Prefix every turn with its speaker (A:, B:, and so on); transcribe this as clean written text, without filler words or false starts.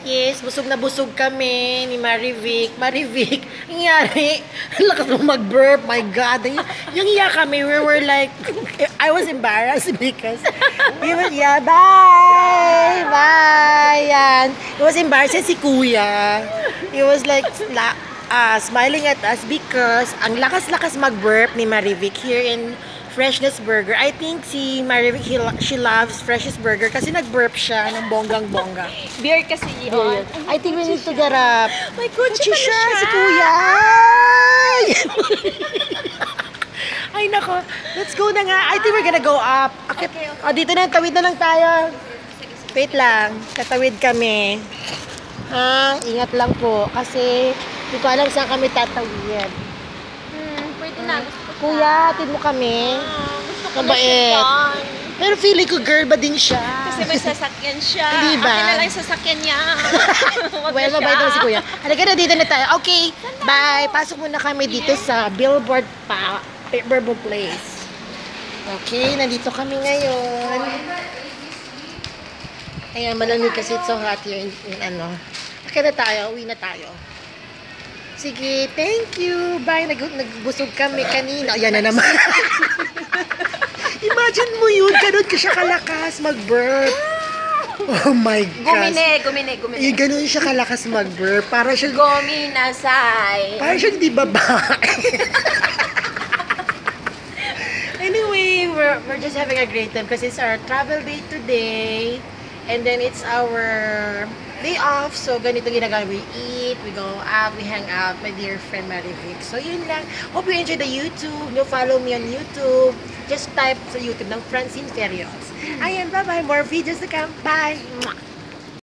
A: Yes, busog na busog kami ni Marivic. Marivic, nangyari, lakas mo mag-burp, my God. Yung iya kami, we were like, I was embarrassed because, yeah, bye! Bye! Yan. It was embarrassing si Kuya. He was like, smiling at us because ang lakas-lakas mag-burp ni Marivic here in Freshness Burger. I think si Marivic, she loves Freshness Burger kasi nag-burp siya ng bonggang-bongga.
B: Beer kasi yun.
A: I think we need to get up.
B: May kutsi pala siya.
A: Si Kuya. Ay, nako. Let's go na nga. I think we're gonna go up. Okay. Oh, dito na. Tawid na lang tayo. Wait lang. Tatawid kami. Ha? Ingat lang po. Kasi hindi ko alam saan kami tatawid.
B: Pwede na. Gusto ko
A: Kuya, atid mo kami.
B: Gusto ko na
A: Mabait.
B: siya yan.
A: Pero feeling ko girl ba din siya?
B: Kasi may sasakyan siya.
A: Hindi ba?
B: Akin na lang yung sasakyan niya.
A: Well, mabait naman si Kuya. Halika na, dito na tayo. Okay, bye. Pasok muna kami dito sa Billboard Place. Okay, nandito kami ngayon. Ayan, malamig kasi it's so hot here in ano. Halika na tayo, uwi na tayo. Sige, thank you. Bye. Nagbusog kami kanina. Ayan na naman. Imagine mo yun, ganun ka siya kalakas mag-burp. Oh my gosh.
B: Gumine.
A: Yung ganun siya kalakas mag-burp. Para siya,
B: Gominasay.
A: para siya di babae. Anyway, we're just having a great time because it's our travel day today. And then it's our day off. So, ganito ginagawa. We eat, we go out, we hang out. My dear friend Marivic. So, yun lang. Hope you enjoy the YouTube. You follow me on YouTube. Just type sa YouTube ng Francine Ferios. Ayan, bye-bye. More videos to come. Bye!